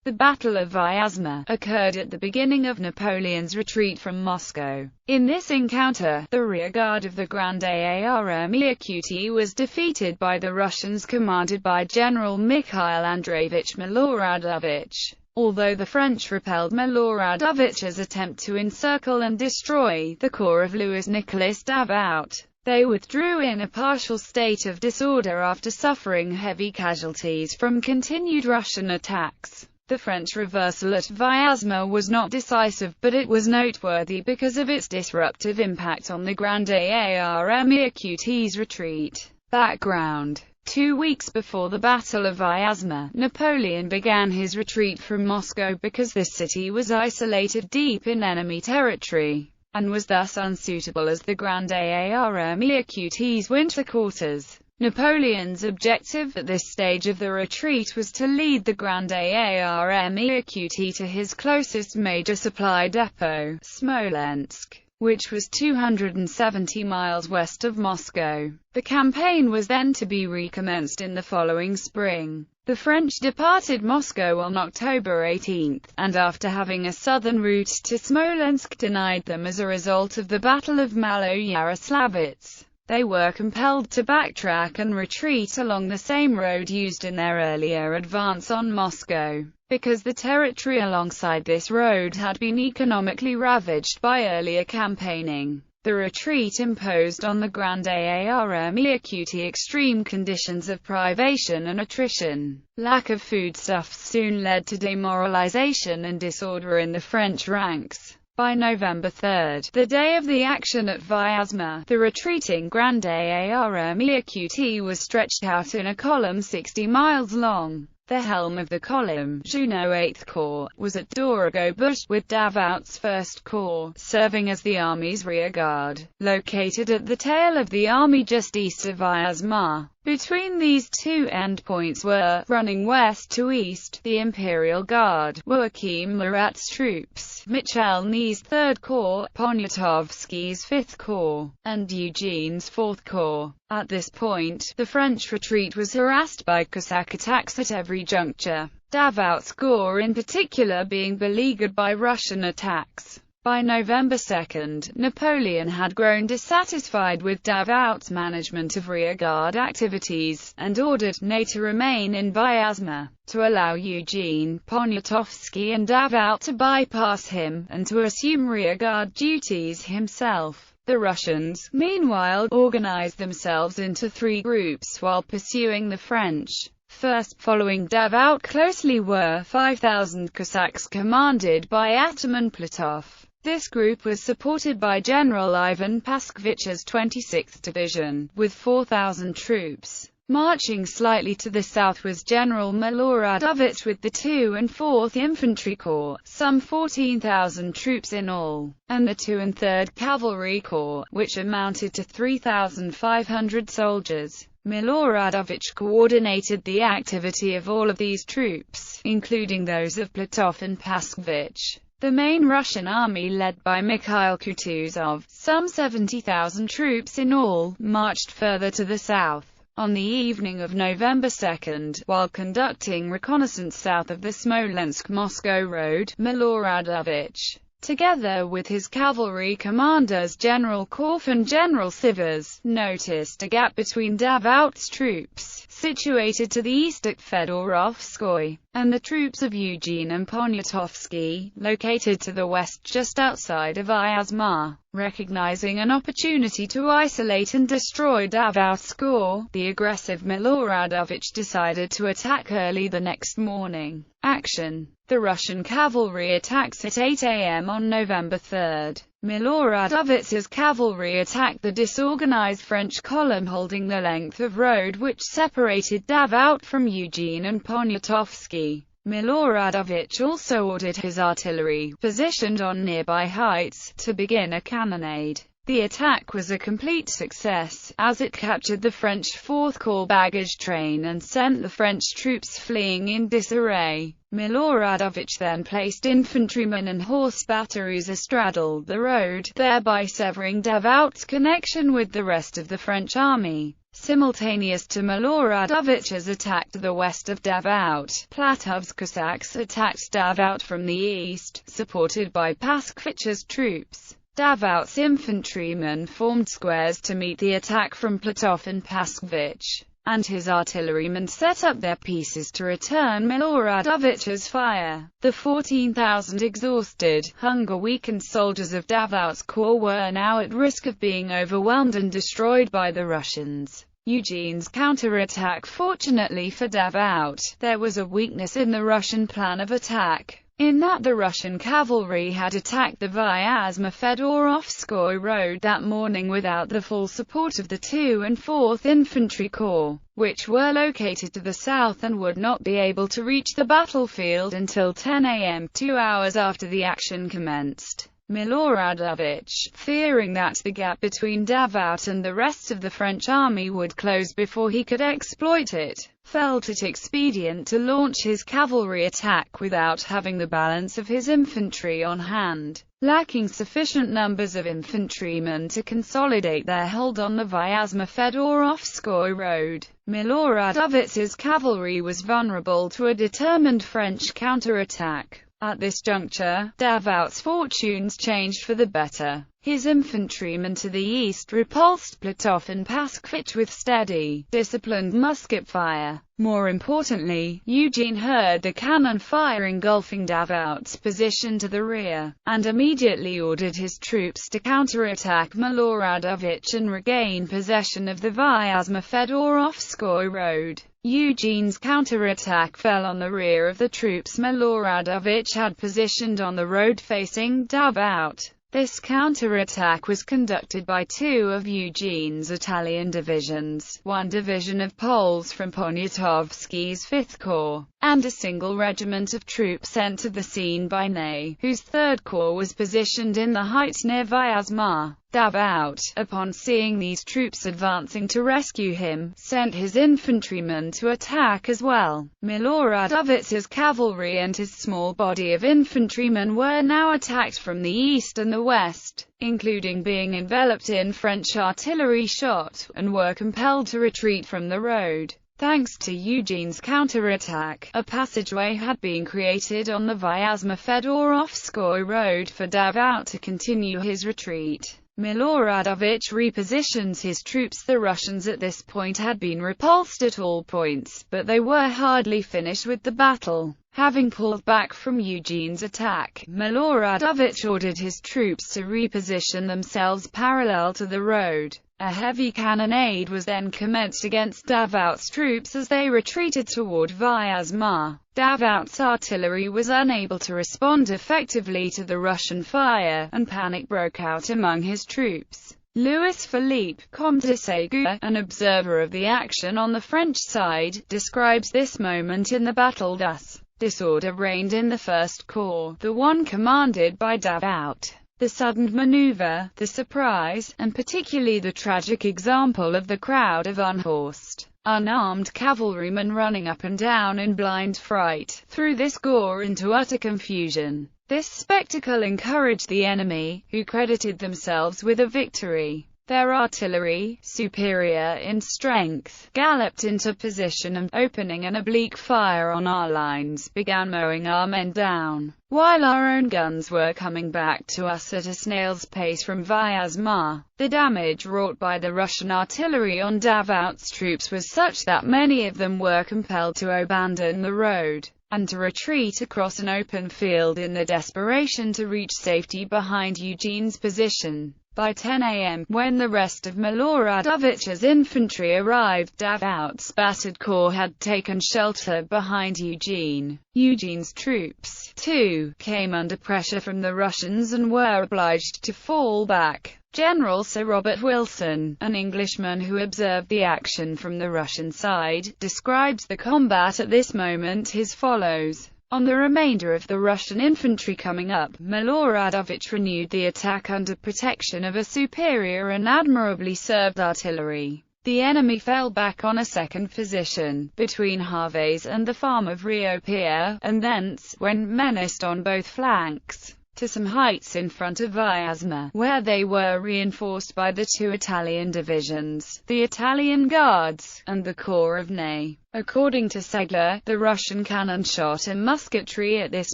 The Battle of Vyazma occurred at the beginning of Napoleon's retreat from Moscow. In this encounter, the rearguard of the Grande Armée Qt was defeated by the Russians commanded by General Mikhail Andreevich Miloradovich. Although the French repelled Miloradovich's attempt to encircle and destroy the corps of Louis-Nicolas Davout, they withdrew in a partial state of disorder after suffering heavy casualties from continued Russian attacks. The French reversal at Vyazma was not decisive, but it was noteworthy because of its disruptive impact on the Grande Armée Qt's retreat. Background: 2 weeks before the Battle of Vyazma, Napoleon began his retreat from Moscow because this city was isolated deep in enemy territory, and was thus unsuitable as the Grande Armée Qt's winter quarters. Napoleon's objective at this stage of the retreat was to lead the Grande Armée Qt to his closest major supply depot, Smolensk, which was 270 miles west of Moscow. The campaign was then to be recommenced in the following spring. The French departed Moscow on October 18, and after having a southern route to Smolensk denied them as a result of the Battle of Maloyaroslavets, they were compelled to backtrack and retreat along the same road used in their earlier advance on Moscow. Because the territory alongside this road had been economically ravaged by earlier campaigning, the retreat imposed on the Grande Armée Qt extreme conditions of privation and attrition. Lack of foodstuffs soon led to demoralization and disorder in the French ranks. By November 3, the day of the action at Vyazma, the retreating Grande Armée Qt was stretched out in a column 60 miles long. The helm of the column, Junot 8th Corps, was at Dorogobush, with Davout's 1st Corps serving as the army's rearguard, located at the tail of the army just east of Vyazma. Between these two endpoints were, running west to east, the Imperial Guard, Joachim Murat's troops, Michelny's 3rd Corps, Poniatowski's 5th Corps, and Eugene's 4th Corps. At this point, the French retreat was harassed by Cossack attacks at every juncture, Davout's corps in particular being beleaguered by Russian attacks. By November 2, Napoleon had grown dissatisfied with Davout's management of rearguard activities, and ordered Ney to remain in Vyazma, to allow Eugene, Poniatowski and Davout to bypass him, and to assume rearguard duties himself. The Russians, meanwhile, organized themselves into 3 groups while pursuing the French. First, following Davout closely were 5,000 Cossacks commanded by Ataman Platov. This group was supported by General Ivan Paskevich's 26th Division, with 4,000 troops. Marching slightly to the south was General Miloradovich with the 2 and 4th Infantry Corps, some 14,000 troops in all, and the 2 and 3rd Cavalry Corps, which amounted to 3,500 soldiers. Miloradovich coordinated the activity of all of these troops, including those of Platov and Paskevich. The main Russian army, led by Mikhail Kutuzov, some 70,000 troops in all, marched further to the south. On the evening of November 2, while conducting reconnaissance south of the Smolensk-Moscow road, Miloradovich, together with his cavalry commanders General Korff and General Sivers, noticed a gap between Davout's troops, situated to the east at Fedorovskoye, and the troops of Eugene and Poniatowski, located to the west just outside of Vyazma. Recognizing an opportunity to isolate and destroy Davout's corps, the aggressive Miloradovich decided to attack early the next morning. Action: the Russian cavalry attacks at 8 a.m. on November 3. Miloradovich's cavalry attacked the disorganized French column holding the length of road which separated Davout from Eugene and Poniatowski. Miloradovich also ordered his artillery, positioned on nearby heights, to begin a cannonade. The attack was a complete success, as it captured the French 4th Corps baggage train and sent the French troops fleeing in disarray. Miloradovich then placed infantrymen and horse batteries astraddle the road, thereby severing Davout's connection with the rest of the French army. Simultaneous to Miloradovich's attack to the west of Davout, Platov's Cossacks attacked Davout from the east, supported by Paskvich's troops. Davout's infantrymen formed squares to meet the attack from Platov and Paskvich, and his artillerymen set up their pieces to return Miloradovich's fire. The 14,000 exhausted, hunger-weakened soldiers of Davout's corps were now at risk of being overwhelmed and destroyed by the Russians. Eugene's counterattack. Fortunately for Davout, there was a weakness in the Russian plan of attack, in that the Russian cavalry had attacked the Vyazma Fedorovskoye road that morning without the full support of the 2nd and 4th Infantry Corps, which were located to the south and would not be able to reach the battlefield until 10 a.m., 2 hours after the action commenced. Miloradovich, fearing that the gap between Davout and the rest of the French army would close before he could exploit it, felt it expedient to launch his cavalry attack without having the balance of his infantry on hand. Lacking sufficient numbers of infantrymen to consolidate their hold on the Vyazma Fedorovskoye road, Miloradovich's cavalry was vulnerable to a determined French counterattack. At this juncture, Davout's fortunes changed for the better. His infantrymen to the east repulsed Platov and Paskvich with steady, disciplined musket fire. More importantly, Eugene heard the cannon fire engulfing Davout's position to the rear, and immediately ordered his troops to counterattack Miloradovich and regain possession of the Vyazma Fedorovskoye road. Eugene's counterattack fell on the rear of the troops Miloradovich had positioned on the road facing Davout. This counterattack was conducted by 2 of Eugene's Italian divisions, 1 division of Poles from Poniatowski's 5th Corps, and a single regiment of troops sent to the scene by Ney, whose 3rd Corps was positioned in the heights near Vyazma. Davout, upon seeing these troops advancing to rescue him, sent his infantrymen to attack as well. Miloradovich's cavalry and his small body of infantrymen were now attacked from the east and the west, including being enveloped in French artillery shot, and were compelled to retreat from the road. Thanks to Eugene's counterattack, a passageway had been created on the Vyazma Fedorovskoye road for Davout to continue his retreat. Miloradovich repositions his troops. The Russians at this point had been repulsed at all points, but they were hardly finished with the battle. Having pulled back from Eugene's attack, Miloradovich ordered his troops to reposition themselves parallel to the road. A heavy cannonade was then commenced against Davout's troops as they retreated toward Vyazma. Davout's artillery was unable to respond effectively to the Russian fire, and panic broke out among his troops. Louis-Philippe Comte de Ségur, an observer of the action on the French side, describes this moment in the battle thus: "Disorder reigned in the 1st Corps, the one commanded by Davout. The sudden maneuver, the surprise, and particularly the tragic example of the crowd of unhorsed, unarmed cavalrymen running up and down in blind fright, threw this corps into utter confusion. This spectacle encouraged the enemy, who credited themselves with a victory. Their artillery, superior in strength, galloped into position and, opening an oblique fire on our lines, began mowing our men down, while our own guns were coming back to us at a snail's pace from Vyazma. The damage wrought by the Russian artillery on Davout's troops was such that many of them were compelled to abandon the road, and to retreat across an open field in the desperation to reach safety behind Eugene's position. By 10 a.m., when the rest of Miloradovich's infantry arrived, Davout's battered corps had taken shelter behind Eugene. Eugene's troops, too, came under pressure from the Russians and were obliged to fall back. General Sir Robert Wilson, an Englishman who observed the action from the Russian side, describes the combat at this moment as follows: "On the remainder of the Russian infantry coming up, Miloradovich renewed the attack under protection of a superior and admirably served artillery. The enemy fell back on a second position, between Harves and the farm of Rio Pia, and thence, when menaced on both flanks, to some heights in front of Vyazma, where they were reinforced by the 2 Italian divisions, the Italian Guards, and the Corps of Ney. According to Segler, the Russian cannon shot and musketry at this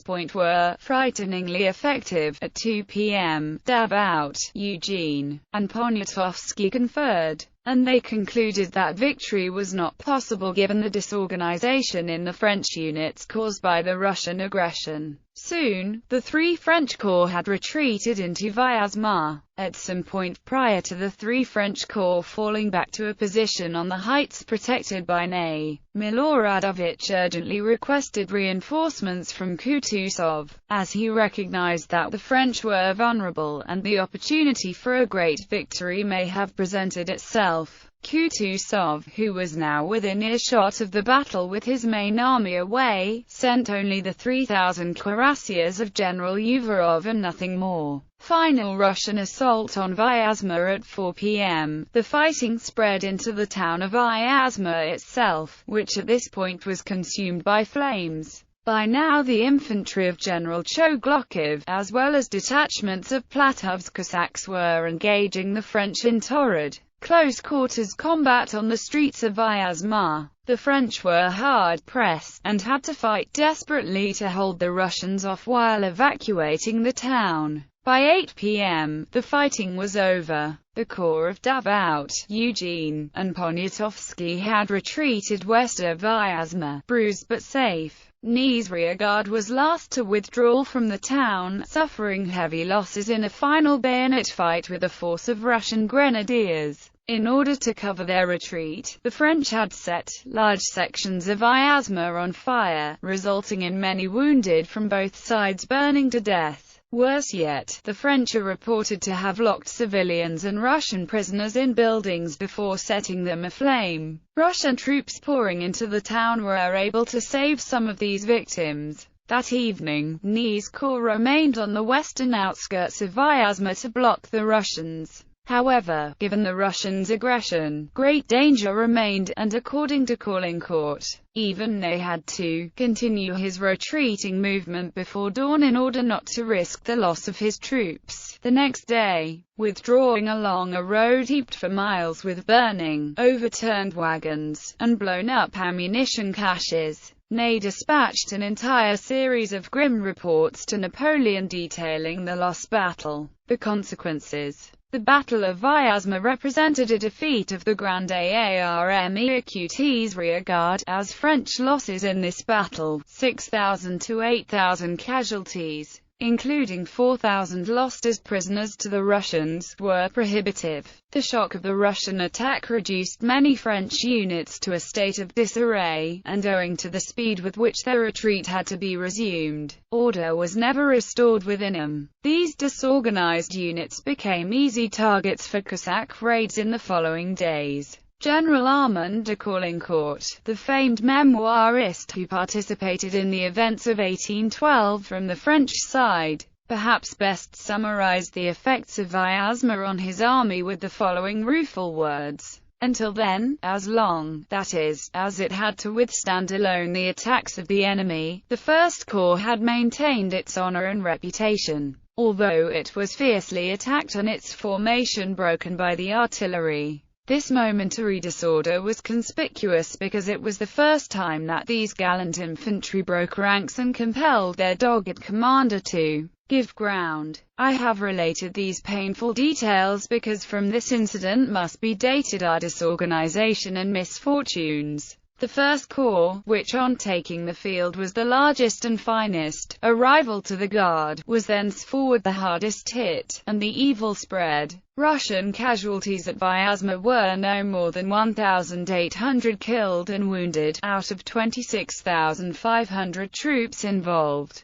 point were frighteningly effective. At 2 p.m., Davout, Eugene, and Poniatowski conferred, and they concluded that victory was not possible given the disorganization in the French units caused by the Russian aggression. Soon, the 3 French corps had retreated into Vyazma. At some point prior to the 3 French corps falling back to a position on the heights protected by Ney, Miloradovich urgently requested reinforcements from Kutuzov, as he recognized that the French were vulnerable and the opportunity for a great victory may have presented itself. Kutuzov, who was now within earshot of the battle with his main army away, sent only the 3,000 cuirassiers of General Uvarov and nothing more. Final Russian assault on Vyazma at 4 p.m. The fighting spread into the town of Vyazma itself, which at this point was consumed by flames. By now the infantry of General Choglokov, as well as detachments of Platov's Cossacks, were engaging the French in torrid, close-quarters combat on the streets of Vyazma. The French were hard-pressed, and had to fight desperately to hold the Russians off while evacuating the town. By 8 p.m., the fighting was over. The corps of Davout, Eugene, and Poniatowski had retreated west of Vyazma, bruised but safe. Ney's rearguard was last to withdraw from the town, suffering heavy losses in a final bayonet fight with a force of Russian grenadiers. In order to cover their retreat, the French had set large sections of Vyazma on fire, resulting in many wounded from both sides burning to death. Worse yet, the French are reported to have locked civilians and Russian prisoners in buildings before setting them aflame. Russian troops pouring into the town were able to save some of these victims. That evening, Ney's corps remained on the western outskirts of Vyazma to block the Russians. However, given the Russians' aggression, great danger remained, and according to Caulaincourt, even Ney had to continue his retreating movement before dawn in order not to risk the loss of his troops. The next day, withdrawing along a road heaped for miles with burning, overturned wagons, and blown-up ammunition caches, Ney dispatched an entire series of grim reports to Napoleon detailing the lost battle. The consequences. The Battle of Vyazma represented a defeat of the Grande Armée Écoutie's rearguard, as French losses in this battle, 6,000 to 8,000 casualties, including 4,000 lost as prisoners to the Russians, were prohibitive. The shock of the Russian attack reduced many French units to a state of disarray, and owing to the speed with which their retreat had to be resumed, order was never restored within them. These disorganized units became easy targets for Cossack raids in the following days. General Armand de Caulaincourt, the famed memoirist who participated in the events of 1812 from the French side, perhaps best summarized the effects of Vyazma on his army with the following rueful words. Until then, as long, that is, as it had to withstand alone the attacks of the enemy, the First Corps had maintained its honor and reputation, although it was fiercely attacked and its formation broken by the artillery. This momentary disorder was conspicuous because it was the first time that these gallant infantry broke ranks and compelled their dogged commander to give ground. I have related these painful details because from this incident must be dated our disorganization and misfortunes. The First Corps, which on taking the field was the largest and finest, a rival to the Guard, was thenceforward the hardest hit, and the evil spread. Russian casualties at Vyazma were no more than 1,800 killed and wounded, out of 26,500 troops involved.